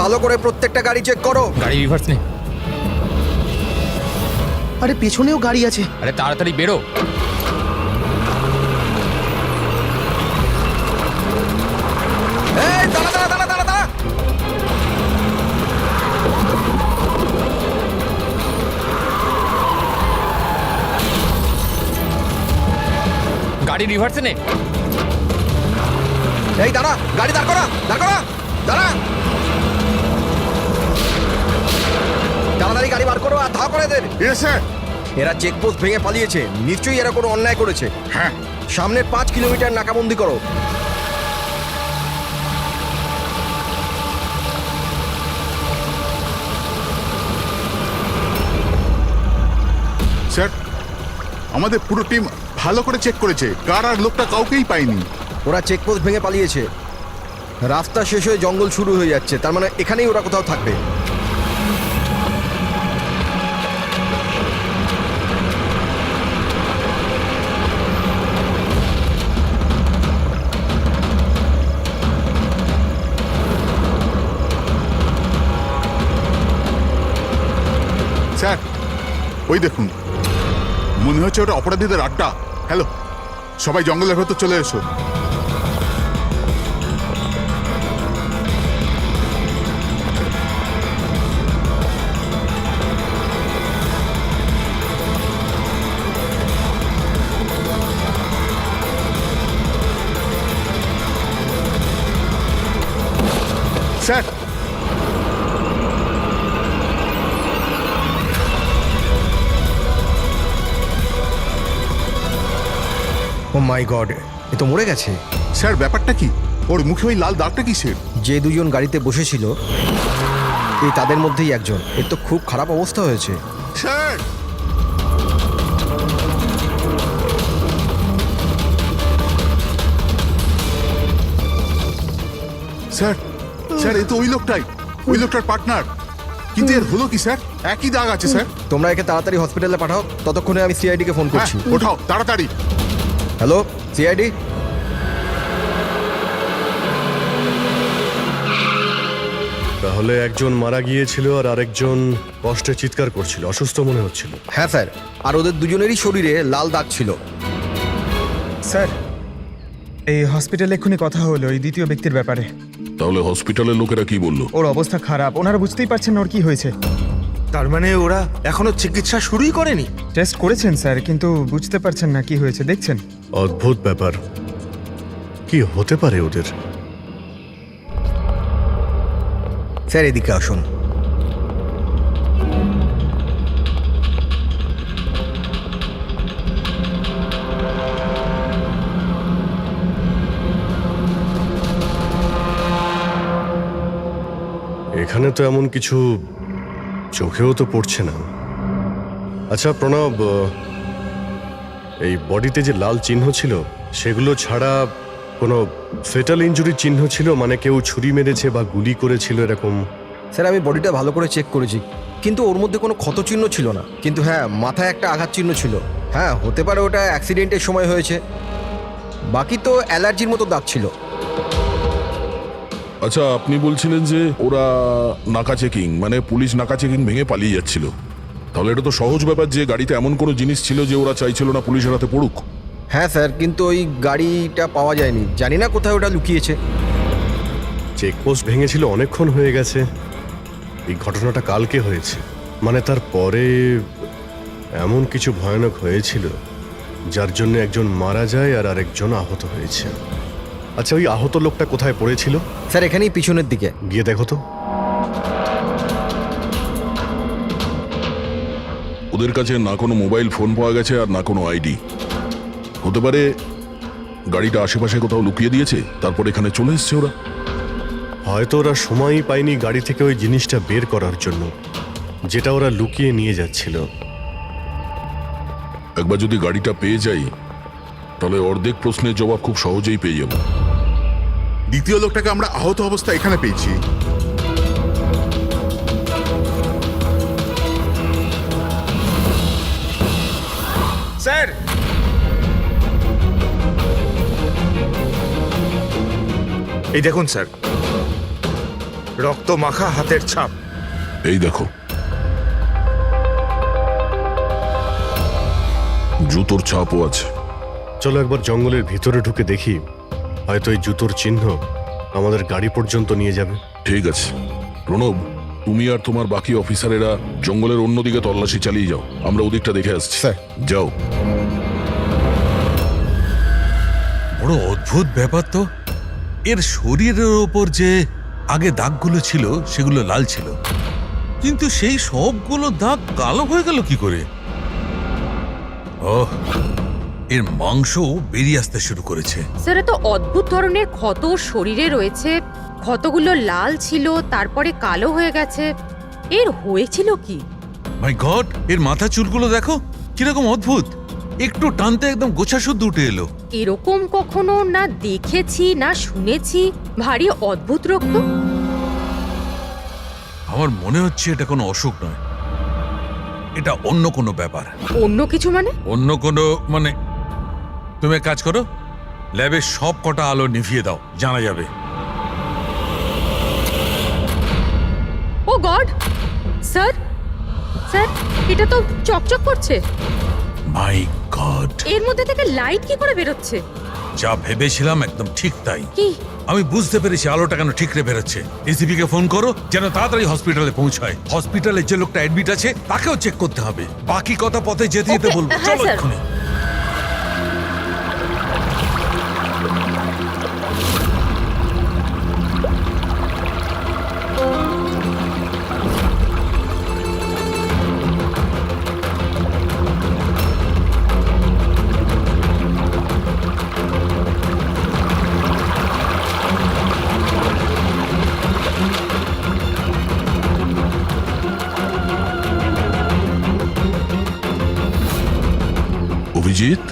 ভালো করে প্রত্যেকটা গাড়ি চেক করো। গাড়ি রিভার্স নে। আরে পেছনেও গাড়ি আছে। আরে তাড়াতাড়ি বেরো। এই দাঁড়া দাঁড়া দাঁড়া দাঁড়া দাঁড়া। গাড়ি রিভার্সে নে। এই দাঁড়া, গাড়ি দাঁড় করা, দাঁড় করা, দাঁড়া। তাড়াতাড়ি গাড়ি বার করো আর ধাও করে এদের। এরা চেকপোস্ট ভেঙে পালিয়েছে, নিশ্চয়ই এরা কোনো অন্যায় করেছে। হ্যাঁ, সামনের 5 কিলোমিটার নাকাবন্দি করো। স্যার আমাদের পুরো টিম ভালো করে চেক করেছে, কার আর লোকটা কাউকেই পাইনি। ওরা চেকপোস্ট ভেঙে পালিয়েছে। রাস্তা শেষ হয়ে জঙ্গল শুরু হয়ে যাচ্ছে, তার মানে এখানেই ওরা কোথাও থাকবে। স্যার ওই দেখুন, মনে হচ্ছে ওটা অপরাধীদের আড্ডা। হ্যালো, সবাই জঙ্গলের ভেতর চলে এসো। স্যার ও মাই গড, এ তো মরে গেছে। স্যার ব্যাপারটা কি? ওর মুখে ওই লাল দাগটা কিসের? যে দুজন গাড়িতে বসেছিল এই তাদের মধ্যেই একজন। এর তো খুব খারাপ অবস্থা হয়েছে। স্যার স্যার স্যার এ তো ওই লোকটাই, ওই লোকটার পার্টনার। কিন্তু এর হলো কি স্যার? একই দাগ আছে স্যার। তোমরা একে তাড়াতাড়ি হসপিটালে পাঠাও, ততক্ষণে আমি সিআইডি কে ফোন হ্যাঁ, করছি। ওঠাও তাড়াতাড়ি। Hello CID. তাহলে একজন মারা গিয়েছিল আর আরেকজন কষ্টে চিৎকার করছিল, অসুস্থ মনে হচ্ছিল। হ্যাঁ স্যার, আর ওদের দুজনেরই শরীরে লাল দাগ ছিল। স্যার এই হসপিটালে এক্ষুনি কথা হলো এই দ্বিতীয় ব্যক্তির ব্যাপারে। তাহলে হসপিটালের লোকেরা কি বললো? ওর অবস্থা খারাপ, ওনারা বুঝতেই পারছেন না ওর কি হয়েছে। তার মানে ওরা এখনো চিকিৎসা শুরুই করেনি? টেস্ট করেছেন স্যার, কিন্তু বুঝতে পারছেন না কি হয়েছে। দেখছেন অদ্ভুত ব্যাপার, কি হতে পারে ওদের? স্যার এদিকে আসুন। এখানে তো এমন কিছু চোখেও তো পড়ছে না। আচ্ছা প্রণব, এই বডিতে যে লাল চিহ্ন ছিল সেগুলো ছাড়া কোনো ফেটাল ইনজুরির চিহ্ন ছিল? মানে কেউ ছুরি মেরেছে বা গুলি করেছিল এরকম? স্যার আমি বডিটা ভালো করে চেক করেছি, কিন্তু ওর মধ্যে কোনো ক্ষত চিহ্ন ছিল না। কিন্তু হ্যাঁ, মাথায় একটা আঘাত চিহ্ন ছিল। হ্যাঁ হতে পারে ওটা অ্যাক্সিডেন্টের সময় হয়েছে। বাকি তো অ্যালার্জির মতো দাগ ছিল। আচ্ছা, আপনি বলছিলেন যে ওরা নাকা চেকিং, মানে পুলিশ নাকা চেকিং ভেঙে পালিয়ে যাচ্ছিল। তাহলে এটা তো সহজ ব্যাপার যে গাড়িতে এমন কোনো জিনিস ছিল যে ওরা চাইছিল না পুলিশের হাতে পড়ুক। হ্যাঁ স্যার, কিন্তু ওই গাড়িটা পাওয়া যায়নি, জানি না কোথায় ওটা লুকিয়েছে। চেকপোস্ট ভেঙেছিল অনেকক্ষণ হয়ে গেছে। এই ঘটনাটা কালকে হয়েছে, মানে তারপরে এমন কিছু ভয়ানক হয়েছিল যার জন্য একজন মারা যায় আর আরেকজন আহত হয়েছে। আচ্ছা ওই আহত লোকটা কোথায় পড়েছিল? স্যার এখানেই পিছনের দিকে। গিয়ে দেখো তো। ওদের কাছে না কোনো মোবাইল ফোন পাওয়া গেছে আর না কোনো আইডি। হতে পারে গাড়িটা আশেপাশে কোথাও লুকিয়ে দিয়েছে, তারপর এখানে চলে এসছে ওরা। হয়তো ওরা সময়ই পায়নি গাড়ি থেকে ওই জিনিসটা বের করার জন্য, যেটা ওরা লুকিয়ে নিয়ে যাচ্ছিল। একবার যদি গাড়িটা পেয়ে যাই তাহলে অর্ধেক প্রশ্নের জবাব খুব সহজেই পেয়ে যাব। দ্বিতীয় লোকটাকে আমরা আহত অবস্থা এখানে পেয়েছি। স্যার এই দেখুন স্যার, রক্ত মাখা হাতের ছাপ। এই দেখো, জুতোর ছাপও আছে। চলো একবার জঙ্গলের ভিতরে ঢুকে দেখি, হয়তো এই জুতোর চিহ্ন আমাদের গাড়ি পর্যন্ত নিয়ে যাবে। ঠিক আছে প্রণব, তুমি আর তোমার বাকি অফিসারেরা জঙ্গলের অন্যদিকে তল্লাশি চালিয়ে যাও, আমরা ওদিকটা দেখে আসছি। স্যার। যাও। বড় অদ্ভুত ব্যাপার তো, এর শরীরের ওপর যে আগে দাগগুলো ছিল সেগুলো লাল ছিল, কিন্তু সেই সবগুলো দাগ কালো হয়ে গেল কি করে? ওহ, এর মাংস বেরিয়ে আসতে শুরু করেছে। স্যার এত অদ্ভুত ধরনের ক্ষত শরীরে রয়েছে, ক্ষতগুলো লাল ছিল তারপরে কালো হয়ে গেছে, এর হয়েছিল কি? মাই গড, এর মাথা চুলগুলো দেখো কিরকম অদ্ভুত, একটু টানতে একদম গোছা শুদ্ধ উঠে এলো। এরকম কখনো না দেখেছি না শুনেছি, ভারী অদ্ভুত রোগ তো। আমার মনে হচ্ছে এটা কোনো অসুখ নয়, এটা অন্য কোনো ব্যাপার। অন্য কিছু মানে? অন্য কোনো মানে, তুমি এক কাজ করো, ল্যাবের সব কটা আলো নিভিয়ে দাও, জানা যাবে। ও গড, স্যার স্যার এটা তো চকচক করছে, মাই গড, এর মধ্যে থেকে লাইট কি করে বেরোচ্ছে? যা ভেবেছিলাম একদম ঠিক তাই। কি? আমি বুঝতে পেরেছি আলোটা কেন ঠিকরে বেরোচ্ছে। এসিপি কে ফোন করো যেন তাড়াতাড়ি হসপিটালে পৌঁছায়। হসপিটালে যে লোকটা অ্যাডমিট আছে তাকেও চেক করতে হবে, বাকি কথা পথে যেতে যেতে Okay, বলবো। হ্যাঁ, চলো স্যার। এক্ষুনি। অভিজিৎ,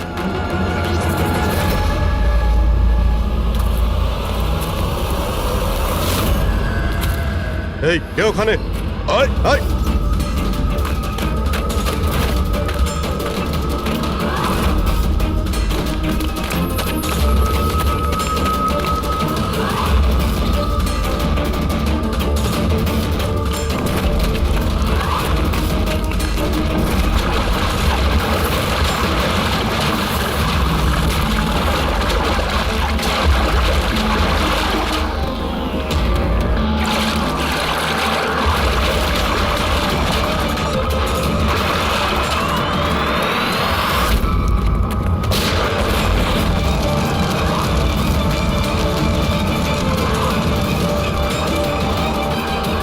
এই কে ওখানে? আয় আয়!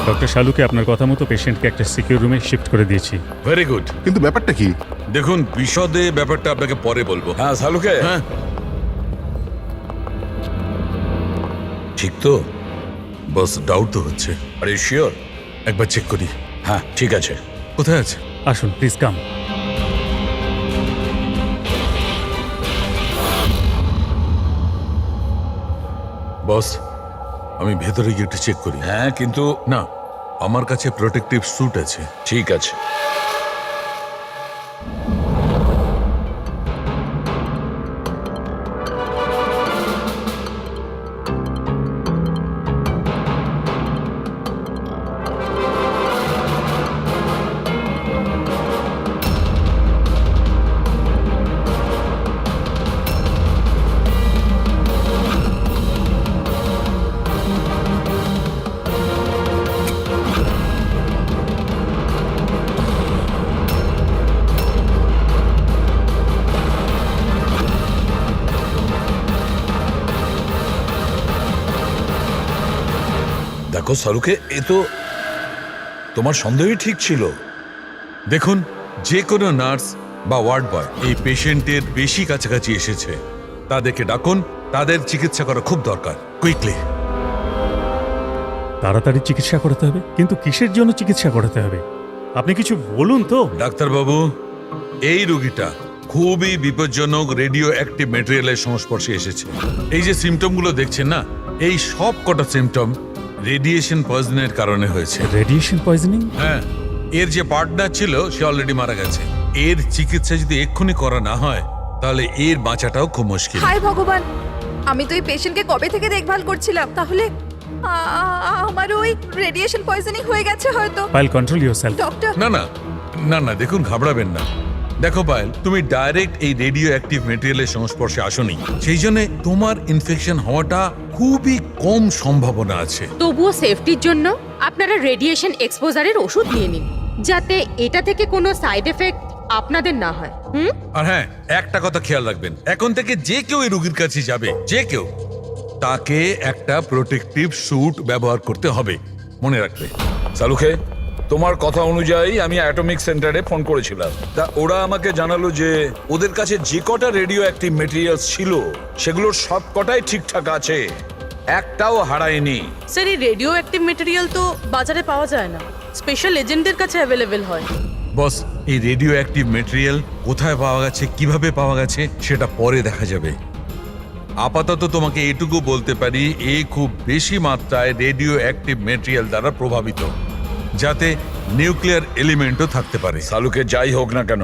ডক্টর শালুকে আপনার কথা মতো পেশেন্টকে একটা সিকিউর রুমে শিফট করে দিয়েছি। Very good. কিন্তু ব্যাপারটা কি? দেখুন, বিশদে ব্যাপারটা আপনাকে পরে বলবো। হ্যাঁ শালুকে, হ্যাঁ ঠিক তো, বস ডাউট তো হচ্ছে। আরে শিওর? একবার চেক করি। হ্যাঁ ঠিক আছে। কোথায় আছে? আসুন প্লিজ কাম। বস, আমি ভেতরে গিয়ে একটু চেক করি। হ্যাঁ কিন্তু না, আমার কাছে প্রোটেক্টিভ স্যুট আছে। ঠিক আছে। দেখো শালুকে, এ তো তোমার সন্দেহই ঠিক ছিল। দেখুন, যে কোনো নার্স বা ওয়ার্ড বয় এই পেশেন্টের বেশি কাছাকাছি এসেছে, তাদেরকে ডাকুন, তাদের চিকিৎসা করা খুব দরকার, কুইকলি। তাড়াতাড়ি চিকিৎসা করাতে হবে, কিন্তু কিসের জন্য চিকিৎসা করাতে হবে আপনি কিছু বলুন তো। ডাক্তারবাবু, এই রোগীটা খুবই বিপজ্জনক রেডিও অ্যাক্টিভ ম্যাটেরিয়ালের সংস্পর্শে এসেছে। এই যে সিমটমগুলো দেখছেন না, এই সব কটা সিমটম রেডিয়েশন পয়জনের কারণে হয়েছে। Radiation poisoning? হ্যাঁ, এর যে পার্টনার ছিল সে অলরেডি মারা গেছে। এর চিকিৎসা যদি এক্ষুনি করা না হয় তাহলে এর বাঁচাটাও খুব মুশকিল। হায় ভগবান, আমি তো এই পেশেন্টকে কবে থেকে দেখভাল করছিলাম, তাহলে আমার ওই রেডিয়েশন পয়জনিং হয়ে গেছে হয়তো। Payel, control yourself. ডক্টর, না না না না, দেখুন ঘাবড়াবেন না। দেখো পায়েল, তুমি ডাইরেক্ট এই রেডিও অ্যাক্টিভ মেটেরিয়ালের সংস্পর্শে আসোনি, সেই জন্য তোমার ইনফেকশন হওয়াটা খুবই কম সম্ভাবনা আছে। তবুও সেফটির জন্য আপনারা রেডিয়েশন এক্সপোজারের ওষুধ নিয়ে নিন, যাতে এটা থেকে কোনো সাইড এফেক্ট আপনাদের না হয়। আর হ্যাঁ, একটা কথা খেয়াল রাখবেন, এখন থেকে যে কেউ এই রোগীর কাছে যাবে, যে কেউ, তাকে একটা প্রোটেক্টিভ স্যুট ব্যবহার করতে হবে, মনে রাখবে। সালুখে, তোমার কথা অনুযায়ী আমি অ্যাটমিক সেন্টারে ফোন করেছিলাম। তা ওরা আমাকে জানালো যে ওদের কাছে যে কটা রেডিও অ্যাক্টিভ মেটেরিয়ালস ছিল সেগুলোর সব কটাই ঠিকঠাক আছে, একটাও হারায়নি। স্যার এই রেডিও অ্যাক্টিভ মেটেরিয়াল তো বাজারে পাওয়া যায় না, স্পেশাল এজেন্টের কাছে অ্যাভেলেবেল হয়। বস, এই রেডিও অ্যাক্টিভ মেটেরিয়াল কোথায় পাওয়া গেছে, কিভাবে পাওয়া গেছে সেটা পরে দেখা যাবে। আপাতত তোমাকে এটুকু বলতে পারি, এ খুব বেশি মাত্রায় রেডিও অ্যাক্টিভ মেটেরিয়াল দ্বারা প্রভাবিত, যাতে নিউক্লিয়ার এলিমেন্টও থাকতে পারে। সালুকে যাই হোক না কেন,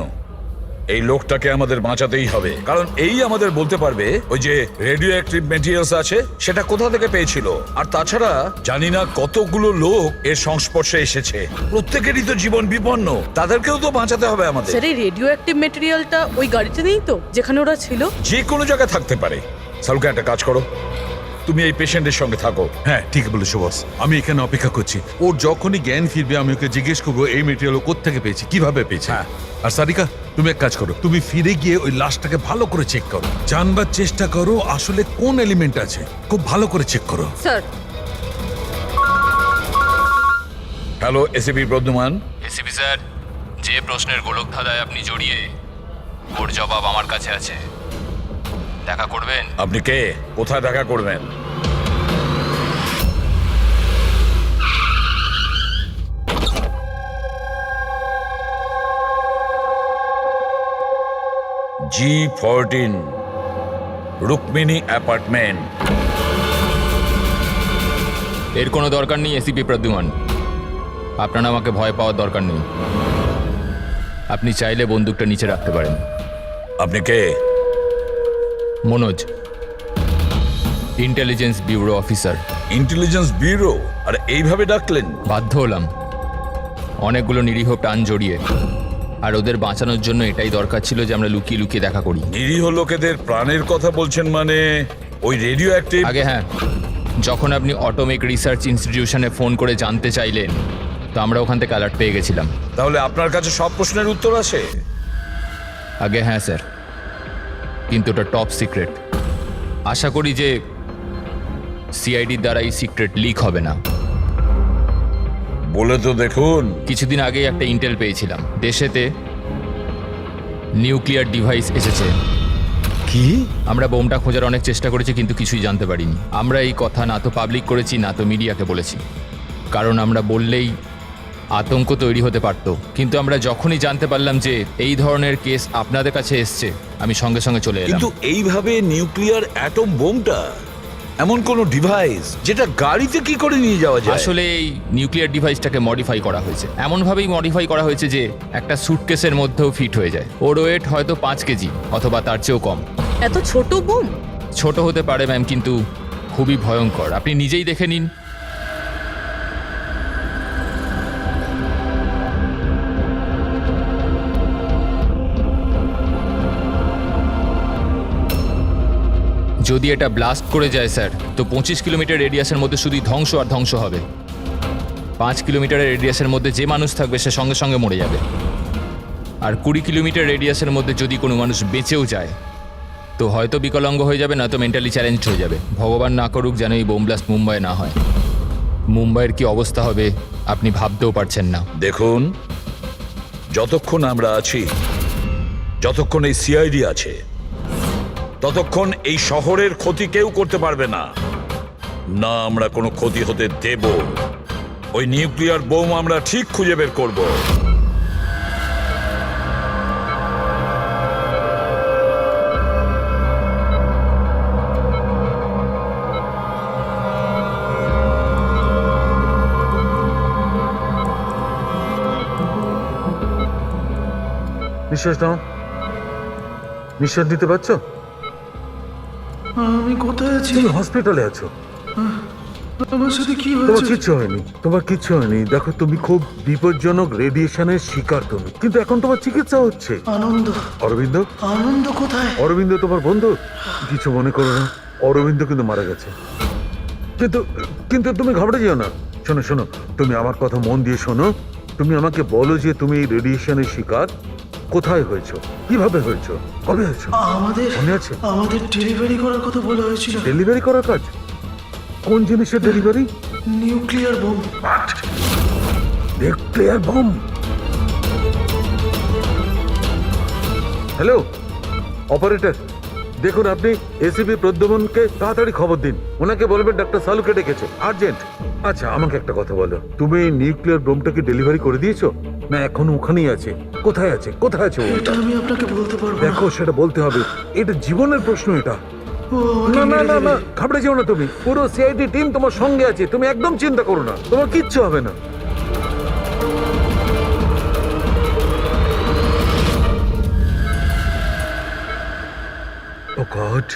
এই লোকটাকে আমাদের বাঁচাতেই হবে, কারণ এই আমাদের বলতে পারবে ওই যে রেডিও অ্যাক্টিভ মেটেরিয়ালস আছে সেটা কোথা থেকে পেয়েছিল। আর তাছাড়া জানি না কতগুলো লোক এর সংস্পর্শে এসেছে, প্রত্যেকেরই তো জীবন বিপন্ন, তাদেরকেও তো বাঁচাতে হবে আমাদের। স্যার এই রেডিও অ্যাক্টিভ মেটেরিয়ালটা ওই গাড়িতে নেই তো যেখানে ওরা ছিল? যে কোনো জায়গায় থাকতে পারে। সালুকে, একটা কাজ করো, তুমি এই পেশেন্টের সঙ্গে থাকো। হ্যাঁ, ঠিক বলেছো বস, আমি এখানে অপেক্ষা করছি। ওর যখনই জ্ঞান ফিরবে আমি ওকে জিজ্ঞেস করবো এই মেটেরিয়াল ও কোত্থেকে পেয়েছে, কিভাবে পেয়েছে। হ্যাঁ। আর সারিকা, তুমি এক কাজ করো, তুমি ফিরে গিয়ে ওই লাশটাকে ভালো করে চেক করো, জানবার চেষ্টা করো আসলে কোন এলিমেন্ট আছে, খুব ভালো করে চেক করো। Sir, hello ACP Pradyuman. ACP sir, যে প্রশ্নের গোলক ধাঁধায় আপনি জড়িয়ে, ওর জবাব আমার কাছে আছে। দেখা করবেন? আপনি কে, কোথায় দেখা করবেন? G14 Rukmini apartment. এর কোনো দরকার নেই এসিপি প্রদ্যুমান, আপনার আমাকে ভয় পাওয়ার দরকার নেই। আপনি চাইলে বন্দুকটা নিচে রাখতে পারেন। আপনি কে? Manoj, Intelligence Bureau officer. Intelligence Bureau? আর এইভাবে ডাকলেন? বাধ্য হলাম, অনেকগুলো নিরীহ প্রাণ জড়িয়ে, আর ওদের বাঁচানোর জন্য এটাই দরকার ছিল যে আমরা লুকিয়ে লুকিয়ে দেখা করি। নিরীহ লোকেদের প্রাণের কথা বলছেন মানে ওই রেডিও অ্যাক্টিভ? আগে হ্যাঁ, যখন আপনি অটোমিক রিসার্চ ইনস্টিটিউশনে ফোন করে জানতে চাইলেন, তো আমরা ওখান থেকে অ্যালার্ট পেয়ে গেছিলাম। তাহলে আপনার কাছে সব প্রশ্নের উত্তর আছে? আগে হ্যাঁ স্যার, কিন্তু ওটা টপ সিক্রেট। আশা করি যে সিআইডির দ্বারা এই সিক্রেট লিক হবে না। বলে তো দেখুন। কিছুদিন আগেই একটা ইন্টেল পেয়েছিলাম, দেশেতে নিউক্লিয়ার ডিভাইস এসেছে। কি? আমরা বোমটা খোঁজার অনেক চেষ্টা করেছি, কিন্তু কিছুই জানতে পারিনি। আমরা এই কথা না তো পাবলিক করেছি, না তো মিডিয়াকে বলেছি, কারণ আমরা বললেই আতঙ্ক তৈরি হতে পারত। কিন্তু আমরা যখনই জানতে পারলাম যে এই ধরনের কেস আপনাদের কাছে এসছে, আমি সঙ্গে সঙ্গে চলে এলাম। কিন্তু এইভাবে নিউক্লিয়ার অ্যাটম বোমটা, এমন কোন ডিভাইস যেটা গাড়িতে কি করে নিয়ে যাওয়া যায়? আসলে এই নিউক্লিয়ার ডিভাইসটাকে মডিফাই করা হয়েছে, এমনভাবেই মডিফাই করা হয়েছে যে একটা সুটকেসের মধ্যেও ফিট হয়ে যায়। ওর ওয়েট হয়তো 5 কেজি অথবা তার চেয়েও কম। এত ছোট বোম? ছোট হতে পারে ম্যাম, কিন্তু খুবই ভয়ঙ্কর। আপনি নিজেই দেখে নিন। যদি এটা ব্লাস্ট করে যায় স্যার, তো 25 কিলোমিটার রেডিয়াসের মধ্যে শুধুই ধ্বংস আর ধ্বংস হবে। 5 কিলোমিটারের রেডিয়াসের মধ্যে যে মানুষ থাকবে সে সঙ্গে সঙ্গে মরে যাবে। আর 20 কিলোমিটার রেডিয়াসের মধ্যে যদি কোনো মানুষ বেঁচেও যায়, তো হয়তো বিকলাঙ্গ হয়ে যাবে, না তো মেন্টালি চ্যালেঞ্জড হয়ে যাবে। ভগবান না করুক যেন এই বোম ব্লাস্ট মুম্বাইয়ে না হয়। মুম্বাইয়ের কি অবস্থা হবে আপনি ভাবতেও পারছেন না। দেখুন, যতক্ষণ আমরা আছি, যতক্ষণ এই সিআইডি আছে, ততক্ষণ এই শহরের ক্ষতি কেউ করতে পারবে না। না আমরা কোনো ক্ষতি হতে দেব। ওই নিউক্লিয়ার বোম আমরা ঠিক খুঁজে বের করব। নিঃশ্বাস নাও, নিঃশ্বাস নিতে পারছো? আমি কোথায় আছি? তুমি হসপিটালে আছো। তোমার কিচ্ছু হয়নি, তোমার কিচ্ছু হয়নি। দেখো তুমি খুব বিপজ্জনক রেডিয়েশনের শিকার তুমি, কিন্তু এখন তোমার চিকিৎসা হচ্ছে। আনন্দ, অরবিন্দ, আনন্দ কোথায়? অরবিন্দ তোমার বন্ধু? কিছু মনে করো না, অরবিন্দ কিন্তু মারা গেছে। কিন্তু কিন্তু তুমি ঘাবড়ে যেও না। শোনো শোনো, তুমি আমার কথা মন দিয়ে শোনো। তুমি আমাকে বলো যে তুমি এই রেডিয়েশনের শিকার কোথায় হয়েছো, কিভাবে হয়েছো, কবে হয়েছো? আমাদের মনে আছে? আমাদের ডেলিভারি করার কথা বলা হয়েছিল। ডেলিভারি করার কাজ? কোন জিনিসের delivery? Nuclear bomb. Nuclear bomb? Hello operator, দেখুন আপনি এসিপি প্রদ্যুম্নকে তাড়াতাড়ি খবর দিন। ওনাকে বলবেন ডাক্তার সালুকে ডেকেছে, আর্জেন্ট। আচ্ছা আমাকে একটা কথা বলো, তুমি এই নিউক্লিয়ার বোমটাকে ডেলিভারি করে দিয়েছো না এখন ওখানেই আছে? কোথায় আছে, কোথায় আছে ও? এটা আমি আপনাকে বলতে পারবো না। দেখো সেটা বলতে হবে, এটা জীবনের প্রশ্ন এটা। ও আমাকে না না মেরে না দেবে। না, ঘাবড়ে যেও না তুমি। পুরো সিআইডি টিম তোমার সঙ্গে আছে, তুমি একদম চিন্তা করো না, তোমার কিচ্ছু হবে না। Oh God.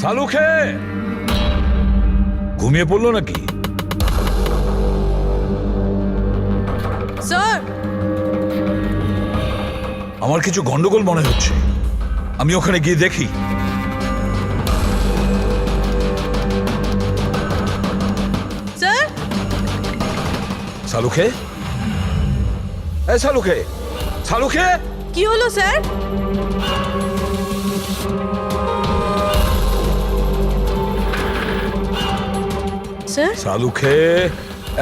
সালুখে ঘুমিয়ে পড়লো নাকি? স্যার, আমার কিছু গন্ডগোল মনে হচ্ছে, আমি ওখানে গিয়ে দেখি। স্যার, সালুখে, এই সালুখে, সালুখে, কি হলো স্যার? স্যার, সালুখে,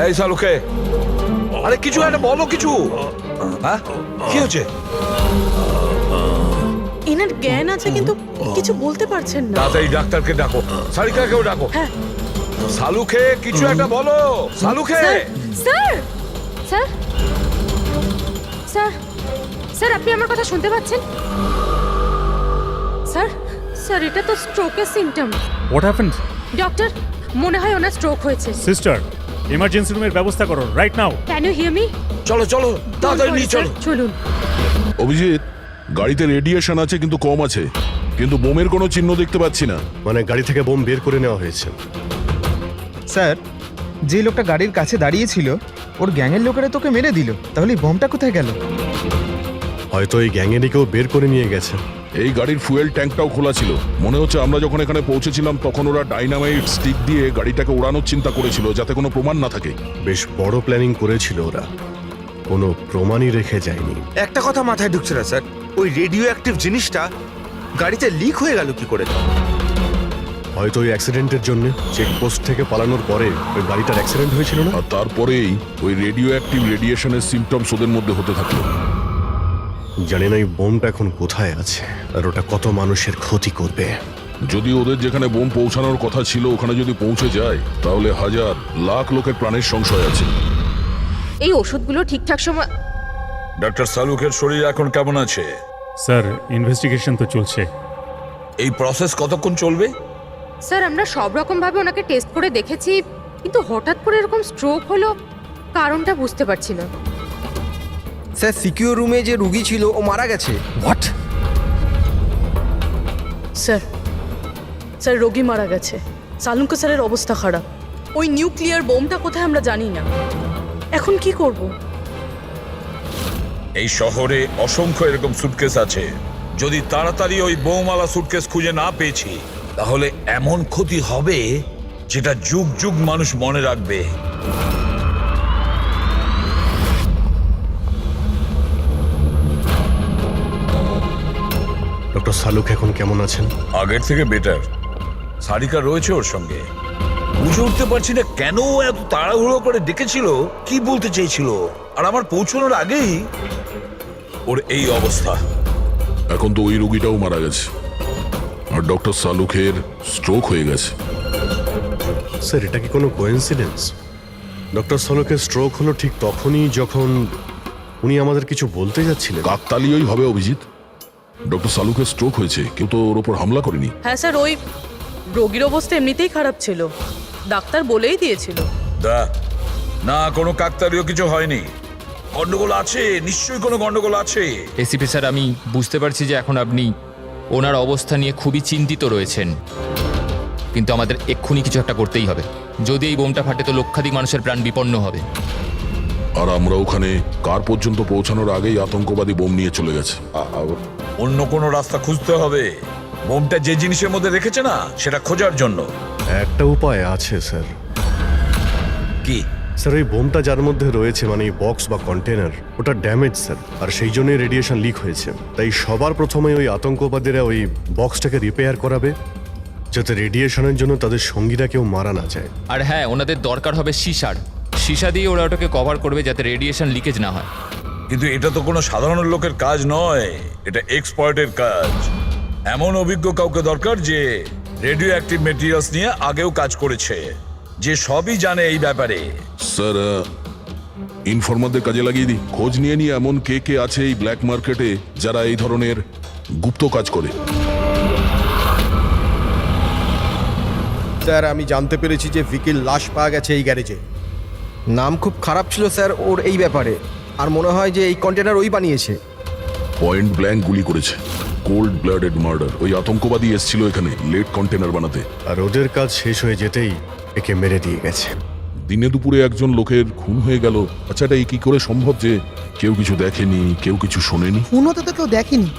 এই সালুখে, আরে কিছু একটা বলো, কিছু। হ্যাঁ কি হচ্ছে? এনার জ্ঞান আছে কিন্তু কিছু বলতে পারছেন না। তাড়াতাড়ি ডাক্তারকে ডাকো, সারিকাকেও ডাকো। হ্যাঁ। সালুখে কিছু একটা বলো, Salunkhe. Sir sir sir sir আপনি আমার কথা শুনতে পাচ্ছেন? স্যার স্যার এটা তো স্ট্রোকের সিমটম। What happened? ডক্টর, মনে হয় ওনার স্ট্রোক হয়েছে। সিস্টার, ইমার্জেন্সি রুমের ব্যবস্থা করো right now. Can you hear me? চলো চলো তাড়াতাড়ি নিয়ে চলো। চলুন। অভিজিৎ, গাড়িতে রেডিয়েশন আছে কিন্তু কম আছে, কিন্তু বোমের কোনো চিহ্ন দেখতে পাচ্ছি না। মানে গাড়ি থেকে বোম বের করে নেওয়া হয়েছে। স্যার, যে লোকটা গাড়ির কাছে দাঁড়িয়েছিল ওর গ্যাংয়ের লোকেরা তোকে মেরে দিল, তাহলে এই বোমটা কোথায় গেল? হয়তো এই গ্যাংয়েরই কেউ বের করে নিয়ে গেছে। এই গাড়ির ফুয়েল ট্যাঙ্কটাও খোলা ছিল। মনে হচ্ছে আমরা যখন এখানে পৌঁছেছিলাম তখন ওরা ডাইনামাইট স্টিক দিয়ে গাড়িটাকে ওড়ানোর চিন্তা করেছিল, যাতে কোনো প্রমাণ না থাকে। বেশ বড় প্ল্যানিং করেছিল ওরা, কোনো প্রমাণই রেখে যায়নি। একটা কথা মাথায় ঢুকছে না স্যার, ওই রেডিও অ্যাক্টিভ জিনিসটা গাড়িতে লিক হয়ে গেল কি করে? হয়তো ওই অ্যাক্সিডেন্টের জন্য চেকপোস্ট থেকে পালানোর পরে ওই গাড়িটার অ্যাক্সিডেন্ট হয়েছিল না? আর তারপরেই ওই রেডিও অ্যাক্টিভ রেডিয়েশনের সিমটমস ওদের মধ্যে হতে থাকলো। জানি না এই বোমটা এখন কোথায় আছে আর ওটা কত মানুষের ক্ষতি করবে। যদি ওদের যেখানে বোম পৌঁছানোর কথা ছিল ওখানে যদি পৌঁছে যায়, তাহলে হাজার লাখ লোকের প্রাণের সংশয় আছে। এই ওষুধগুলো ঠিকঠাক সময়। ডক্টর সালুখের শরীর এখন কেমন আছে? স্যার, ইনভেস্টিগেশন তো চলছে। এই প্রসেস কতক্ষণ চলবে? স্যার আমরা সব রকম ভাবে ওনাকে টেস্ট করে দেখেছি, কিন্তু হঠাৎ করে এরকম স্ট্রোক হলো, কারণটা বুঝতে পারছি না। স্যার, সিকিউর রুমে যে রুগী ছিল ও মারা গেছে। হোয়াট? স্যার, স্যার রোগী মারা গেছে। সালুঙ্কা স্যারের অবস্থা খারাপ। ওই নিউক্লিয়ার বোমটা কোথায় আমরা জানি না। এখন কি করব? এই শহরে অসংখ্য এরকম সুটকেস আছে। যদি তাড়াতাড়ি ওই বোমওয়ালা সুটকেস খুঁজে না পেয়েছি, তাহলে এমন ক্ষতি হবে যেটা যুগ যুগ মানুষ মনে রাখবে। ডক্টর সালুক এখন কেমন আছেন? আগের থেকে বেটার। সারিকা রয়েছে ওর সঙ্গে। বুঝে উঠতে পারছি না কেন ও এত তাড়াহুড়ো করে ডেকেছিল, কি বলতে চেয়েছিল, আর আমার পৌঁছানোর আগেই ওর এই অবস্থা। এখন তো ওই রুগীটাও মারা গেছে আর ডক্টর সালুখের স্ট্রোক হয়ে গেছে। স্যার, এটা কি কোনো কোইন্সিডেন্স? ডক্টর সলোকের স্ট্রোক হলো ঠিক তখনই যখন উনি আমাদের কিছু বলতে যাচ্ছিলেন। কাকতালীয়ই হবে অভিজিৎ। ডক্টর সালুকের স্ট্রোক হয়েছে, কেউ তো ওর ওপর হামলা করেনি। হ্যাঁ স্যার, ওই রোগীর অবস্থা এমনিতেই খারাপ ছিল, ডাক্তার বলেই দিয়েছিল। না, কোনো কাকতালীয় কিছু হয়নি। গন্ডগোল আছে, নিশ্চয়ই কোনো গন্ডগোল আছে। এসিপি স্যার, আমি বুঝতে পারছি যে এখন আপনি ওনার অবস্থা নিয়ে খুবই চিন্তিত রয়েছেন, কিন্তু আমাদের এক্ষুনি কিছু একটা করতেই হবে। যদি এই বোমটা ফাটে তো লক্ষাধিক মানুষের প্রাণ বিপন্ন হবে। আর আমরা ওখানে কার পর্যন্ত পৌঁছানোর আগেই আতঙ্কবাদী বোম নিয়ে চলে গেছে। অন্য কোনো রাস্তা খুঁজতে হবে। বোমটা যে জিনিসের মধ্যে রেখেছে না, সেটা খোঁজার জন্য। একটা উপায় আছে স্যার। কি? স্যার, ওই বোমটা যার মধ্যে রয়েছে, মানে এই বক্স বা কন্টেনার, ওটা ড্যামেজ স্যার, আর সেই জন্যই রেডিয়েশন লিক হয়েছে। তাই সবার প্রথমে ওই আতঙ্কবাদীরা ওই বক্সটাকে রিপেয়ার করাবে, যাতে রেডিয়েশনের জন্য তাদের সঙ্গীরা কেউ মারা না যায়। আর হ্যাঁ, ওনাদের দরকার হবে সীসা দিয়ে ওরা ওটাকে কভার করবে যাতে রেডিয়েশন লিকেজ না হয়। কিন্তু এটা তো কোনো সাধারণ লোকের কাজ নয়, এটা এক্সপার্টের কাজ। এমন অভিজ্ঞ কাউকে দরকার যে রেডিও অ্যাক্টিভ মেটেরিয়ালস নিয়ে আগেও কাজ করেছে, যে সবই জানে এই ব্যাপারে। স্যার, ইনফরমারদের কাজে লাগিয়ে দিই। খোঁজ নিয়ে নিয়ে এমন কে কে আছে এই ব্ল্যাক মার্কেটে যারা এই ধরনের গুপ্ত কাজ করে। স্যার, আমি জানতে পেরেছি যে ভিকির লাশ পাওয়া গেছে এই গ্যারেজে। নাম খুব খারাপ ছিল স্যার ওর এই ব্যাপারে, আর মনে হয় যে এই কন্টেনার ওই বানিয়েছে। পয়েন্ট ব্ল্যাঙ্ক গুলি করেছে, কোল্ড ব্লাডেড মার্ডার। ওই আতঙ্কবাদী এসেছিল এখানে লেট কন্টেনার বানাতে, আর ওদের কাজ শেষ হয়ে যেতেই একে মেরে দিয়ে গেছে। দিনে দুপুরে একজন লোকের খুন হয়ে গেল। আচ্ছা, এটা কি করে সম্ভব যে কেউ কিছু দেখেনি, কেউ কিছু শোনেনি? খুন হতে তো কেউ দেখেনি,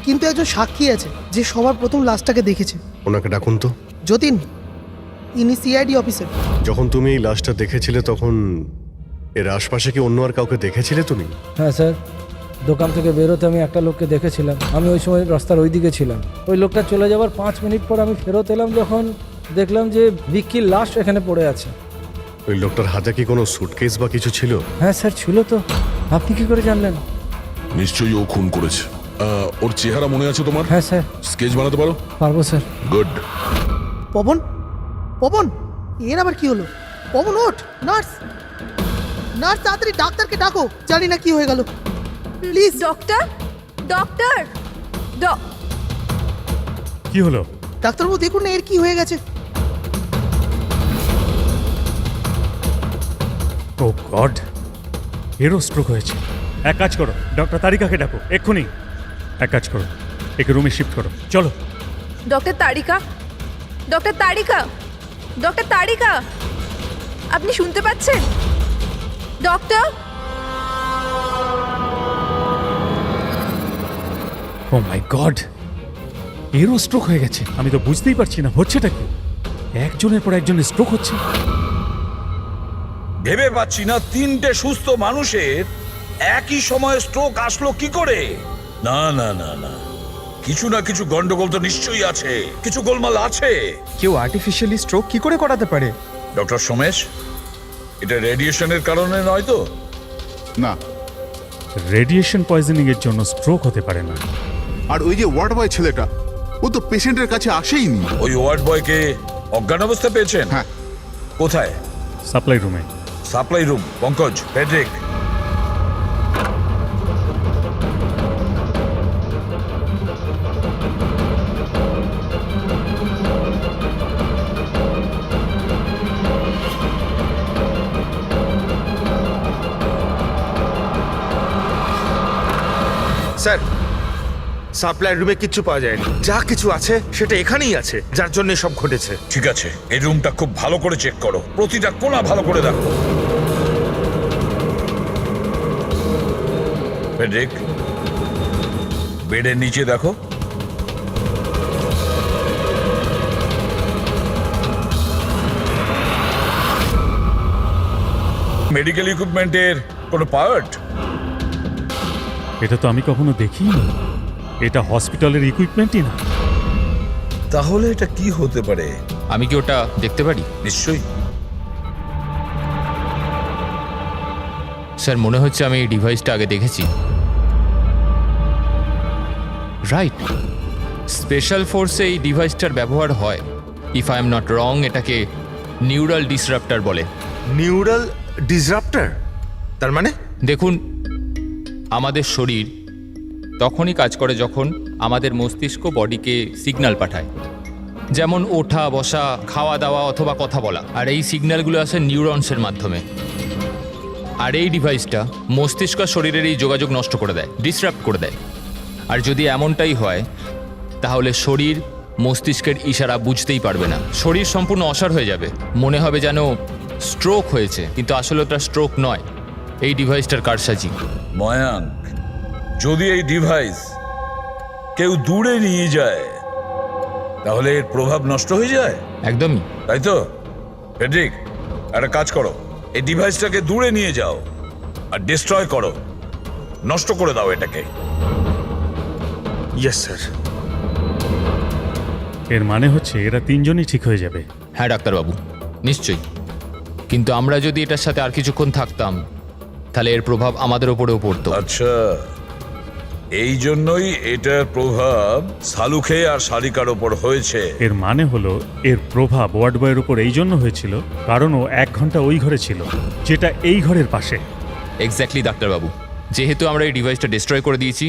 কিন্তু একজন সাক্ষী আছে যে সবার প্রথম লাশটাকে দেখেছে। ওনাকে ডাকুন তো। যতীন, ইনি সিআইডি অফিসার। যখন তুমি এই লাশটা দেখেছিলে তখন এর আশপাশে কি অন্য আর কাউকে দেখেছিলে তুমি? হ্যাঁ স্যার, দোকান থেকে বেরোতে আমি একটা লোককে দেখেছিলাম। আমি ওই সময় রাস্তার ওই দিকে ছিলাম। ওই লোকটা চলে যাওয়ার 5 মিনিট পর আমি ফেরত এলাম, যখন দেখলাম যে ভিকির লাশ এখানে পড়ে আছে। ওই লোকটার হাতে কি কোনো সুটকেস বা কিছু ছিল? হ্যাঁ স্যার, ছিল তো। আপনি কি করে জানলেন? নিশ্চয়ই ও খুন করেছে। ওর চেহারা মনে আছে তোমার? হ্যাঁ স্যার। স্কেচ বানাতে পারো? পারবো স্যার। গুড। পবন, পবন, এর আবার কি হলো? পবন ওঠ! নার্স, নার্স, তাড়াতাড়ি ডাক্তারকে ডাকো। জানি না কি হয়ে গেল, প্লিজ। ডক্টর, ডক্টর, কি হলো? ডাক্তারবাবু দেখুন না এর কি হয়ে গেছে। ও গড, এরও স্ট্রোক হয়েছে। এক কাজ করো, ডক্টর তারিকাকে ডাকো এক্ষুনি। এক কাজ করো, একে রুমে শিফট করো, চলো। ডক্টর তারিকা, ডক্টর তারিকা, ডক্টর তারিকা, আপনি শুনতে পাচ্ছেন? ডক্টর? ও মাই গড, এরও স্ট্রোক হয়ে গেছে। আমি তো বুঝতেই পারছি না হচ্ছেটা কি। একজনের পর একজনের স্ট্রোক হচ্ছে। ভেবে পাচ্ছি না 3টে সুস্থ মানুষের একই সময়ে স্ট্রোক আসলো কি করে। না না না না, কিছু না কিছু গন্ডগোল তো নিশ্চয়ই আছে, কিছু গোলমাল আছে। কেউ আর্টিফিশিয়ালি স্ট্রোক কি করে করাতে পারে? ডক্টর সোমেশ, এটা রেডিয়েশনের কারণে নয় তো? না। রেডিয়েশন পয়জনিং এর জন্য স্ট্রোক হতে পারে না। আর ওই যে ওয়ার্ড বয় ছেলেটা, ও তো পেশেন্টের কাছে আসেইনি। ওই ওয়ার্ড বয়কে অজ্ঞান অবস্থা পেয়েছেন? হ্যাঁ। কোথায়? সাপ্লাই রুমে। Supply room. Pankaj, Friedrich, sir, supply রুমে কিচ্ছু পাওয়া যায়নি। যা কিছু আছে সেটা এখানেই আছে, যার জন্য সব ঘটেছে। ঠিক আছে, এই রুমটা খুব ভালো করে চেক করো, প্রতিটা কোণা ভালো করে দেখো। ফেডরিক, বেডের নিচে দেখো। মেডিকেল ইকুইপমেন্টের কোনো পার্ট? এটা তো আমি কখনো দেখিনি। এটা হসপিটালের ইকুইপমেন্টই না। তাহলে এটা কি হতে পারে? আমি কি ওটা দেখতে পারি? নিশ্চয়ই। স্যার, মনে হচ্ছে আমি এই ডিভাইসটা আগে দেখেছি। রাইট, স্পেশাল ফোর্সে এই ডিভাইসটার ব্যবহার হয়। If I am not wrong, এটাকে নিউরাল ডিসরাপ্টার বলে। নিউরাল ডিসরাপ্টার? তার মানে? দেখুন, আমাদের শরীর তখনই কাজ করে যখন আমাদের মস্তিষ্ক বডিকে সিগন্যাল পাঠায়, যেমন ওঠা, বসা, খাওয়া দাওয়া অথবা কথা বলা। আর এই সিগন্যালগুলো আসে নিউরনসের মাধ্যমে। আর এই ডিভাইসটা মস্তিষ্ক আর শরীরের এই যোগাযোগ নষ্ট করে দেয়, ডিসরাপ্ট করে দেয়। আর যদি এমনটাই হয় তাহলে শরীর মস্তিষ্কের ইশারা বুঝতেই পারবে না, শরীর সম্পূর্ণ অসাড় হয়ে যাবে, মনে হবে যেন স্ট্রোক হয়েছে, কিন্তু আসলে ওটা স্ট্রোক নয়, এই ডিভাইসটার কারসাজি। ময়াঙ্ক, যদি এই ডিভাইস কেউ দূরে নিয়ে যায় তাহলে এর প্রভাব নষ্ট হয়ে যায়। একদমই তাই তো? ফেডরিক, একটা কাজ করো, এই ডিভাইসটাকে দূরে নিয়ে যাও আর ডিস্ট্রয় করো, নষ্ট করে দাও এটাকে। Yes sir. এর মানে হচ্ছে এরা তিনজনই ঠিক হয়ে যাবে। হ্যাঁ ডাক্তারবাবু, নিশ্চয়ই। কিন্তু আমরা যদি এটার সাথে আর কিছুক্ষণ থাকতাম তাহলে এর প্রভাব আমাদের ওপরেও পড়তো। আচ্ছা, এই জন্যই এটার প্রভাব সালুখে আর শালিকার ওপর হয়েছে। এর মানে হলো এর প্রভাব ওয়ার্ড বয়ের উপর এই জন্য হয়েছিল কারণ ও 1 ঘন্টা ওই ঘরে ছিল, যেটা এই ঘরের পাশে। এক্স্যাক্টলি ডাক্তারবাবু, যেহেতু আমরা এই ডিভাইসটা ডিস্ট্রয় করে দিয়েছি,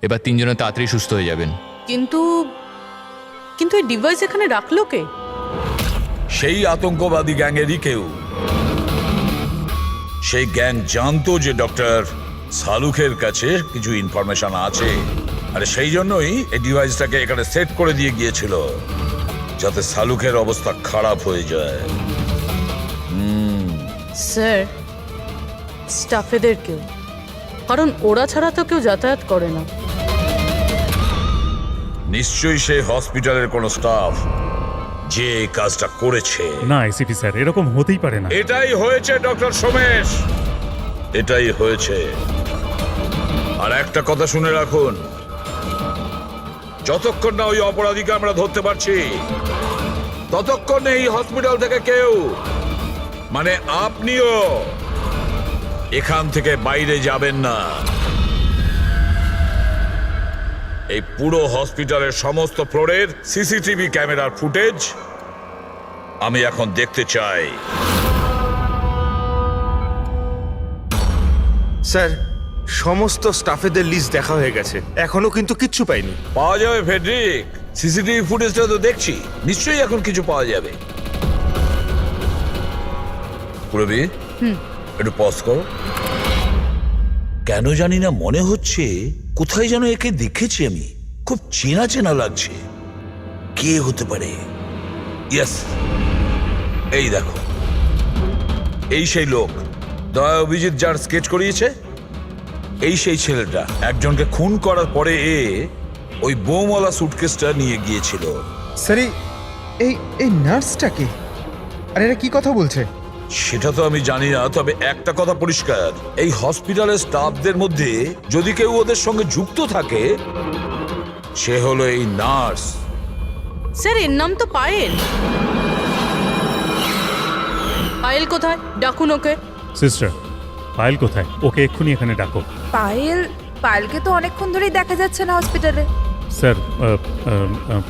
এবার তিনজনে তাড়াতাড়ি সুস্থ হয়ে যাবেন। কিন্তু কিন্তু এই ডিভাইস এখানে রাখলো কে? সেই আতঙ্কবাদী গ্যাংয়েরই কেউ। সেই গ্যাং জানতো যে ডক্টর সালুখের কাছে কিছু ইনফরমেশন আছে, আর সেই জন্যই এই ডিভাইসটাকে এখানে সেট করে দিয়ে গিয়েছিল, যাতে সালুখের অবস্থা খারাপ হয়ে যায়। স্যার, স্টাফেদের কেউ, কারণ ওরা ছাড়া তো কেউ যাতায়াত করে না। নিশ্চয়ই সেই হসপিটালের কোনো স্টাফ যে এই কাজটা করেছে। না এসিপি স্যার, এরকম হতেই পারে না। এটাই হয়েছে ডক্টর সোমেশ, এটাই হয়েছে। আর একটা কথা শুনে রাখুন, যতক্ষণ না ওই অপরাধীকে আমরা ধরতে পারছি ততক্ষণ এই হসপিটাল থেকে কেউ, মানে আপনিও, এখান থেকে বাইরে যাবেন না। এই পুরো হসপিটালের সমস্ত ফ্লোরের সিসিটিভি ক্যামেরার ফুটেজ আমি এখন দেখতে চাই। স্যার, সমস্ত স্টাফেদের লিস্ট দেখা হয়ে গেছে, এখনো কিন্তু কিচ্ছু পাইনি। পাওয়া যাবে ফেডরিক, সিসিটিভি ফুটেজটা তো দেখছি, নিশ্চয়ই এখন কিছু পাওয়া যাবে। পুরবি, একটু পজ করো। কেন জানি না মনে হচ্ছে কোথায় যেন একে দেখেছি আমি, খুব চেনা চেনা লাগছে। কে হতে পারে? ইয়েস, এই দেখো, এই সেই লোক দয়া অভিজিৎ যার স্কেচ করিয়েছে, এই সেই ছেলেটা একজনকে খুন করার পরে ওই বোমওয়ালা সুটকেসটা নিয়ে গিয়েছিল। স্যার, এই নার্সটাকে, আর এরা কি কথা বলছে? সেটা তো আমি জানি না, তবে একটা কথা পরিষ্কার, এই হসপিটালের স্টাফদের মধ্যে যদি কেউ ওদের সঙ্গে যুক্ত থাকে সে হলো এই নার্স। স্যার, এর নাম তো পায়েল। পায়েল কোথায়? ডাকুন ওকে। সিস্টার, পায়েল কোথায়? ওকে এক্ষুনি এখানে ডাকো। পায়েলকে তো অনেকক্ষণ ধরেই দেখা যাচ্ছে না হসপিটালে। স্যার,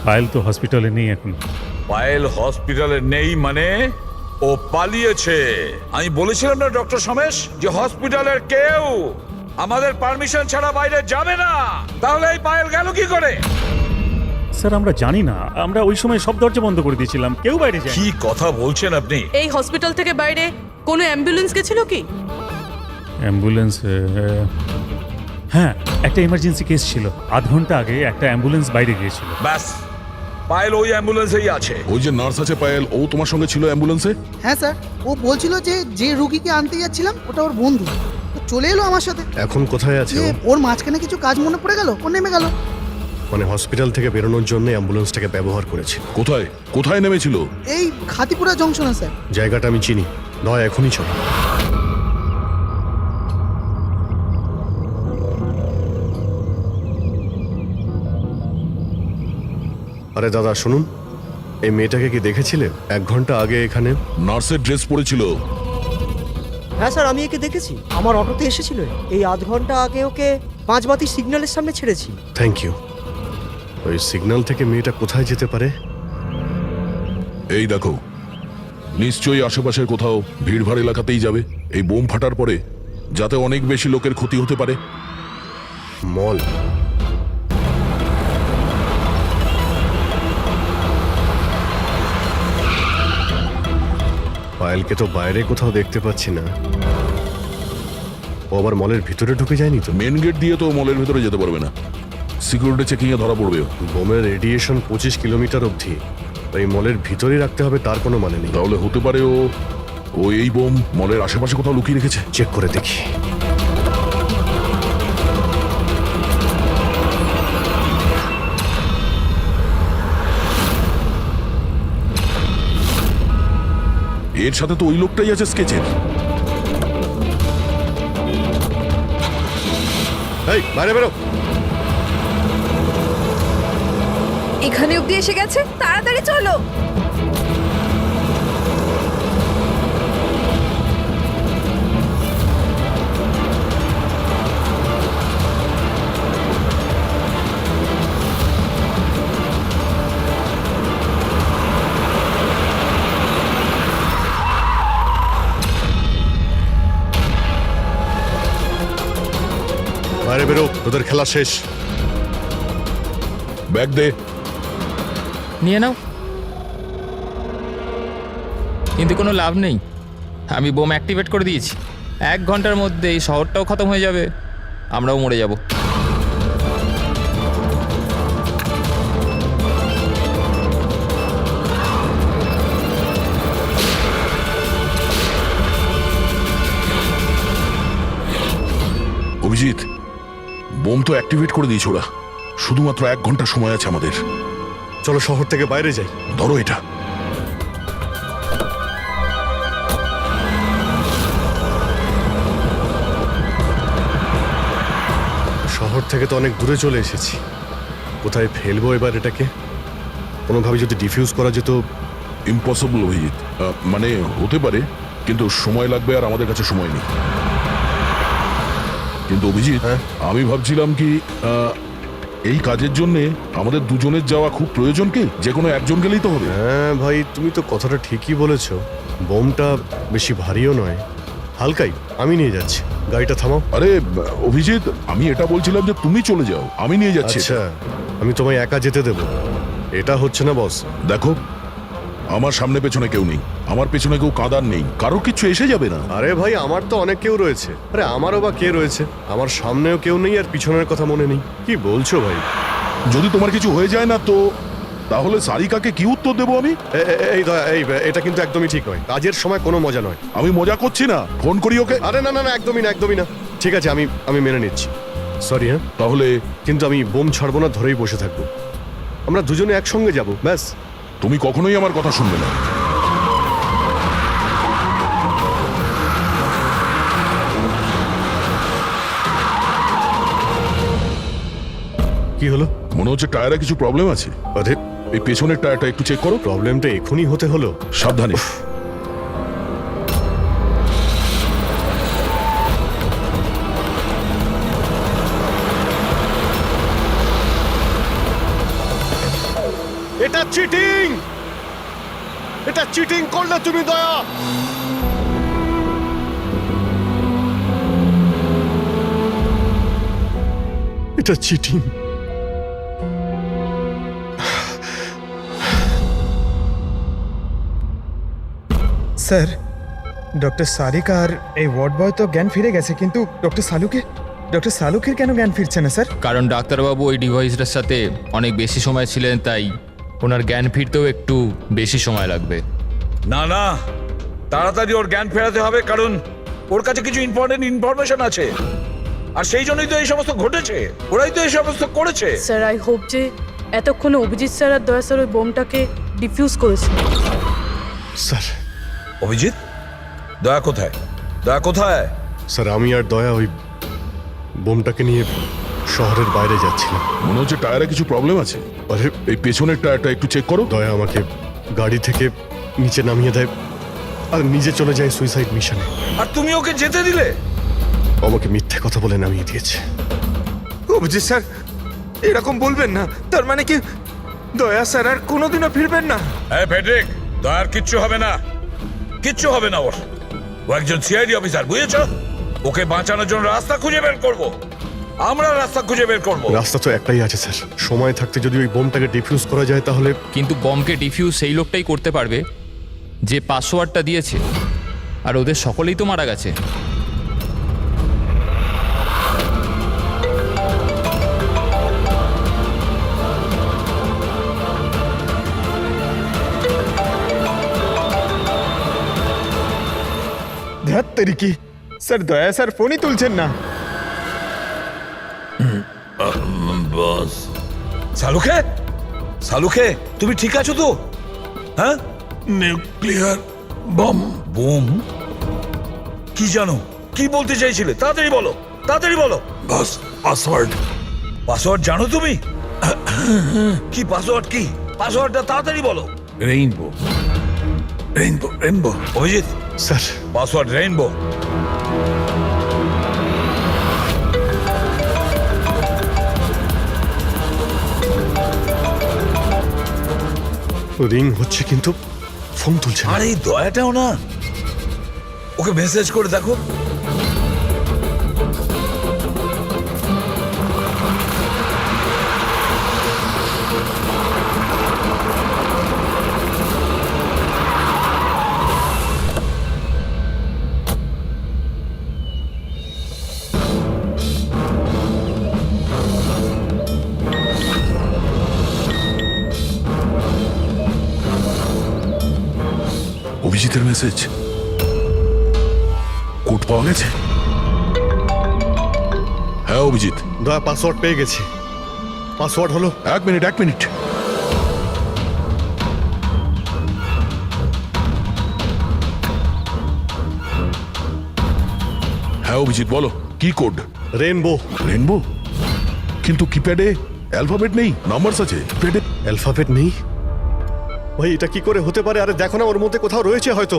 পায়েল তো হসপিটালে নেই এখন। পায়েল হসপিটালে নেই মানে ও পালিয়েছে। আমি বলেছিলাম না ডক্টর সমেশ যে হসপিটালের কেউ আমাদের পারমিশন ছাড়া বাইরে যাবে না, তাহলে এই পায়েল গেল কি করে? স্যার, আমরা জানি না, আমরা ওই সময় সব দরজা বন্ধ করে দিয়েছিলাম, কেউ বাইরে যায়। কি কথা বলছেন আপনি? এই হসপিটাল থেকে বাইরে কোনো অ্যাম্বুলেন্স গেছিল কি? অ্যাম্বুলেন্স, হ্যাঁ, একটা ইমার্জেন্সি কেস ছিল, আধ ঘন্টা আগে একটা অ্যাম্বুলেন্স বাইরে গিয়েছিল। ব্যাস, পায়েল ওই অ্যাম্বুলেন্সেই আছে। ওই যে নার্স আছে পায়েল, ও তোমার সঙ্গে ছিল অ্যাম্বুলেন্সে? হ্যাঁ স্যার, ও বলছিল যে রুগীকে আনতে যাচ্ছিলাম ওটা ওর বন্ধু, তো চলে এলো আমার সাথে। এখন কোথায় আছে ও? ওর মাঝখানে কিছু কাজ মনে পড়ে গেল, ও নেমে গেল। মানে হসপিটাল থেকে বেরোনোর জন্য অ্যাম্বুলেন্সটাকে ব্যবহার করেছিল। কোথায় কোথায় নেমেছিল? এই খাতিপুরা জংশনে স্যার। জায়গাটা আমি চিনি, নয় এখনই চলো। আরে দাদা শুনুন, এই মেয়েটাকে কি দেখেছিলে 1 ঘন্টা আগে এখানে? নার্সের ড্রেস পরেছিল। হ্যাঁ স্যার, আমি একে দেখেছি, আমার অটোতে এসেছিল। এই আধ ঘন্টা আগে ওকে 5 বাতি সিগন্যালের সামনে ছেড়েছি। Thank you. ওই সিগন্যাল থেকে মেয়েটা কোথায় যেতে পারে? এই দেখো, নিশ্চয়ই আশেপাশের কোথাও ভিড়ভাড় এলাকাতেই যাবে। এই বোম ফাটার পরে যাতে অনেক বেশি লোকের ক্ষতি হতে পারে। মল, পায়েলকে তো বাইরে কোথাও দেখতে পাচ্ছি না। ও আবার মলের ভিতরে ঢুকে যায়নি তো? মেন গেট দিয়ে তো মলের ভেতরে যেতে পারবে না, সিকিউরিটি চেকিং এ ধরা পড়বে ও। বোমের রেডিয়েশন 25 কিলোমিটার অবধি, এই মলের ভিতরেই রাখতে হবে তার কোনো মানে নেই। তাহলে হতে পারে ও এই বোম মলের আশেপাশে কোথাও লুকিয়ে রেখেছে। চেক করে দেখি। এর সাথে তো ওই লোকটাই আছে স্কেচের। এই বাইরে বেরো। এখানে অব্দি এসে গেছে, তাড়াতাড়ি চলো। বাইরে বেরো, তোদের খেলা শেষ। ব্যাগ দে। নিয়ে নাও। কিন্তু কোনো লাভ নেই, আমি বোম অ্যাক্টিভেট করে দিয়েছি। 1 ঘন্টার মধ্যে এই শহরটাও খতম হয়ে যাবে, আমরাও মরে যাব। অভিজিৎ, বোম তো অ্যাক্টিভেট করে দিয়েছে ওরা, শুধুমাত্র 1 ঘন্টা সময় আছে আমাদের। চলো শহর থেকে বাইরে যাই। ধরো এটা। শহর থেকে তো অনেক দূরে চলে এসেছি, কোথায় ফেলবো এবার এটাকে? কোনোভাবে যদি ডিফিউজ করা যেত। ইম্পসিবল অভিজিৎ, মানে হতে পারে, কিন্তু সময় লাগবে আর আমাদের কাছে সময় নেই। কিন্তু অভিজিৎ, আমি ভাবছিলাম কি এই কাজের জন্য আমাদের দুজনের যাওয়া খুব প্রয়োজন কি? যে কোনো একজন গেলেই তো হবে। হ্যাঁ ভাই, তুমি তো কথাটা ঠিকই বলেছো। বোমটা বেশি ভারীও নয়, হালকাই। আমি নিয়ে যাচ্ছি, গাড়িটা থামাও। আরে অভিজিৎ, আমি এটা বলছিলাম যে তুমি চলে যাও, আমি নিয়ে যাচ্ছি। আচ্ছা, আমি তোমায় একা যেতে দেব? এটা হচ্ছে না বস। দেখো, আমার সামনে পেছনে কেউ নেই, আমার পেছনে কেউ কাঁদার নেই, কারো কিছু এসে যাবে না। আরে ভাই, আমার তো অনেক কেউ রয়েছে। আরে আমারও বা কে রয়েছে? আমার সামনেও কেউ নেই আর পিছনের কথা মনে নেই। কি বলছো ভাই? যদি তোমার কিছু হয়ে যায় না তো তাহলে সারিকাকে কি উত্তর দেবো আমি? এই দয়া, এটা কিন্তু একদমই ঠিক নয়। কাজের সময় কোনো মজা নয়। আমি মজা করছি না, ফোন করি ওকে। আরে না না না, একদমই না, একদমই না। ঠিক আছে, আমি মেনে নিচ্ছি। সরি। হ্যাঁ, তাহলে কিন্তু আমি বোম ছাড়বো না, ধরেই বসে থাকবো। আমরা দুজনে একসঙ্গে যাব, ব্যাস। তুমি কখনোই আমার কথা শুনবে না। কি হলো? মনে হচ্ছে টায়ারে কিছু প্রবলেম আছে। আরে এই পেছনের টায়ারটা একটু চেক করো। প্রবলেমটা এখনই হতে হলো? সাবধানে। এটা চিটিং! এটা চিটিং করলে তুমি, দয়া। এটা চিটিং। স্যার, ডক্টর সারিকা আর এই ওয়ার্ড বয় তো জ্ঞান ফিরে গেছে, কিন্তু ডক্টর সালুকের কেন জ্ঞান ফিরছে না স্যার? কারণ ডাক্তারবাবু ওই ডিভাইসটার সাথে অনেক বেশি সময় ছিলেন, তাই ওনার জ্ঞান ফিরতেও একটু বেশি সময় লাগবে। না না, তাড়াতাড়ি ওর জ্ঞান ফেরাতে হবে, কারণ ওর কাছে কিছু ইম্পর্টেন্ট ইনফরমেশন আছে, আর সেই জন্যই তো এই সমস্ত ঘটেছে, ওরাই তো এই সমস্ত করেছে। স্যার, আই হোপ যে এতক্ষণে অভিজিৎ স্যার আর দয়া স্যার ওই বোমটাকে ডিফিউজ করেছে। স্যার। অভিজিৎ, দয়া কোথায়? দয়া কোথায়? স্যার, আমি আর দয়া ওই বোমটাকে নিয়ে শহরের বাইরে যাচ্ছিলাম। মনে হচ্ছে টায়ারে কিছু প্রবলেম আছে। আরে এই পেছনের টায়ারটা একটু চেক করো। দয়া আমাকে গাড়ি থেকে নিচে নামিয়ে দেয় আর নিজে চলে যায় সুইসাইড মিশনে। আর তুমি ওকে যেতে দিলে? আমাকে মিথ্যে কথা বলে নামিয়ে দিয়েছে। অভিজিৎ স্যার, এরকম বলবেন না। তার মানে কি দয়া স্যার আর কোনোদিনও ফিরবেন না? হ্যাঁ ফেডরিক, দয়ার কিচ্ছু হবে না, কিচ্ছু হবে না ওর। ও একজন সিআইডি অফিসার, বুঝেছ? ওকে বাঁচানোর জন্য রাস্তা খুঁজে বের করব। আমরা রাস্তা খুঁজে বের করব। রাস্তা তো একটাই আছে স্যার, সময় থাকতে যদি ওই বোমটাকে ডিফিউজ করা যায় তাহলে। কিন্তু বমকে ডিফিউজ সেই লোকটাই করতে পারবে যে পাসওয়ার্ডটা দিয়েছে, আর ওদের সকলেই তো মারা গেছে। ধ্যাত্তেরি কি স্যার, দয়া স্যার ফোনই তুলছেন না। বস সালুখে, সালুখে তুমি ঠিক আছো তো? হ্যাঁ, নিউক্লিয়ার বম। বোম? কি জানো, কি বলতে চাইছিলে? তাড়াতাড়ি বলো, তাড়াতাড়ি বলো। বস পাসওয়ার্ড। পাসওয়ার্ড জানো তুমি? কি পাসওয়ার্ড? কি পাসওয়ার্ডটা তাড়াতাড়ি বলো। Rainbow, rainbow, rainbow. Abhijit sir password rainbow. Ring হচ্ছে কিন্তু ফোন তুলছে না। আর এই দয়াটাও না, ওকে মেসেজ করে দেখো। অভিজিতের মেসেজ, কোড পাওয়া গেছে? হ্যাঁ অভিজিৎ, দয়া পাসওয়ার্ড পেয়ে গেছি। পাসওয়ার্ড হলো, এক মিনিট। হ্যাঁ অভিজিৎ বলো, কি কোড? রেইনবো। রেনবো? কিন্তু কিপ্যাডে অ্যালফাবেট নেই, নাম্বারস আছে। কিপ্যাডে অ্যালফাবেট নেই? ভাই এটা কি করে হতে পারে? আরে দেখো না, ওর মধ্যে কোথাও রয়েছে হয়তো।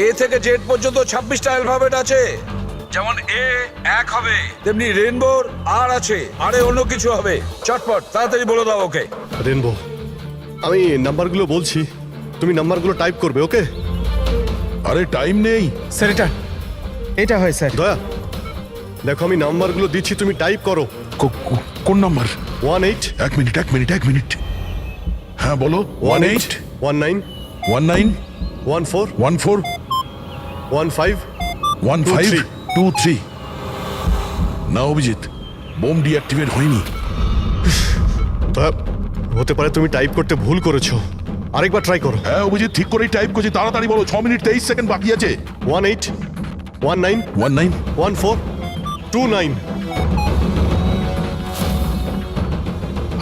এ থেকে জেড পর্যন্ত 26টা অ্যালফাবেট আছে। যেমন এ এক হবে, তেমনি রেইনবোর আর আছে, আরে অন্য কিছু হবে। চটপট তাড়াতাড়ি বলে দাও ওকে। রেইনবো, আমি নাম্বারগুলো বলছি, তুমি নাম্বারগুলো টাইপ করবে, ওকে? আরে টাইম নেই স্যার এটা হয় স্যার। দয়া দেখো, আমি নাম্বারগুলো দিচ্ছি, তুমি টাইপ করো। কোন নাম্বার? 18 এক মিনিট। হ্যাঁ বলো। 18 19 19 14 14 15 15 23। না অভিজিৎ, বোম ডিঅ্যাক্টিভেট হয়নি। দয়া, হতে পারে তুমি টাইপ করতে ভুল করেছো, আরেকবার ট্রাই করো। হ্যাঁ অভিজিৎ, ঠিক করেই টাইপ করছি, তাড়াতাড়ি বলো। 6 মিনিট 23 সেকেন্ড বাকি আছে। 18 19 19 14 29।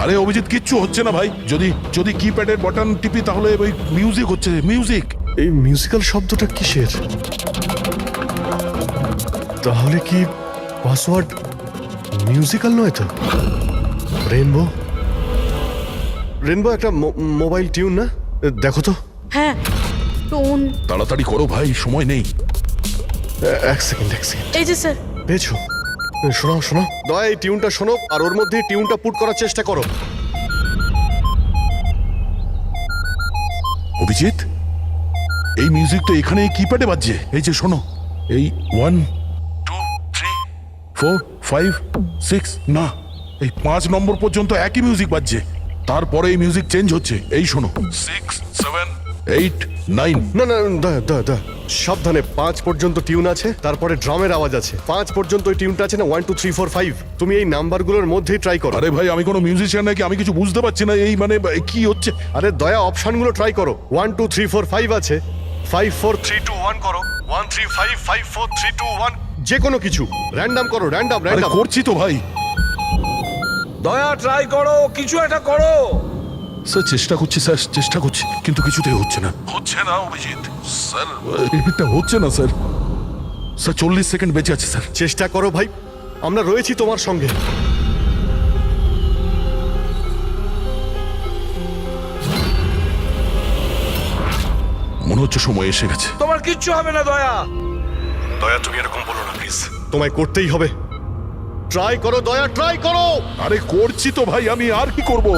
আরে অভিজিৎ, কিচ্ছু হচ্ছে না ভাই। যদি কিপ্যাডের বাটন টিপি তাহলে ওই মিউজিক হচ্ছে, মিউজিক। এই মিউজিক্যাল শব্দটা কিসের? তাহলে কি পাসওয়ার্ড মিউজিক্যাল নয় তো? রেইনবো, রেইনবো একটা মোবাইল টিউন না? দেখো তো। হ্যাঁ, টোন। তাড়াতাড়ি করো ভাই, সময় নেই। এক সেকেন্ড। এই যে স্যার। পেয়েছো? শোনো দয়া, এই টিউনটা শোনো আর ওর মধ্যে টিউনটা পুট করার চেষ্টা করো। অভিজিৎ, এই মিউজিক তো এখানে কিপ্যাডে বাজছে। এই যে শোনো, এই 1 2 3 4 5 6, না এই 5 নম্বর পর্যন্ত একই মিউজিক বাজছে। তারপরে এই মিউজিক চেঞ্জ হচ্ছে। এই শোনো, 6 7 8 9। না দয়া সাবধানে, 5 পর্যন্ত টিউন আছে, তারপরে ড্রামের আওয়াজ আছে। 5 পর্যন্ত ওই টিউনটা আছে না, 1 2 3 4 5। তুমি এই নাম্বারগুলোর মধ্যেই ট্রাই করো। আরে ভাই, আমি কোনো মিউজিশিয়ান নাকি? আমি কিছু বুঝতে পারছি না এই মানে কি হচ্ছে। আরে দয়া, অপশনগুলো ট্রাই করো। 1 2 3 4 5 আছে, 5 4 3 2 1 করো, 1 3 5 5 4 3 2 1। যে কোনো কিছু র্যান্ডম করো, র্যান্ডম। করছি তো ভাই। দয়া ট্রাই করো, কিছু একটা করো। স্যার চেষ্টা করছি, কিন্তু কিছুতেই হচ্ছে না অভিজিৎ। স্যার এটা হচ্ছে না স্যার। 40 সেকেন্ড বেঁচে আছে স্যার। চেষ্টা করো ভাই, আমরা রয়েছি তোমার সঙ্গে। মনে হচ্ছে সময় এসে গেছে। তোমার কিচ্ছু হবে না দয়া। দয়া, তুমি এরকম বলো না প্লিজ, তোমায় করতেই হবে। ট্রাই করো দয়া, ট্রাই করো। আরে করছি তো ভাই, আমি আর কি করব।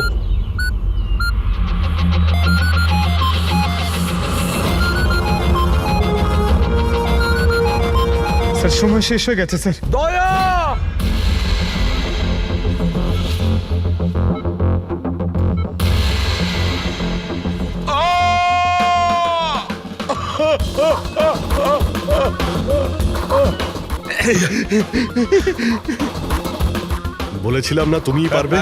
স্যার সময় শেষ হয়ে গেছে স্যার। দয়া! বলেছিলাম না তুমিই পারবে।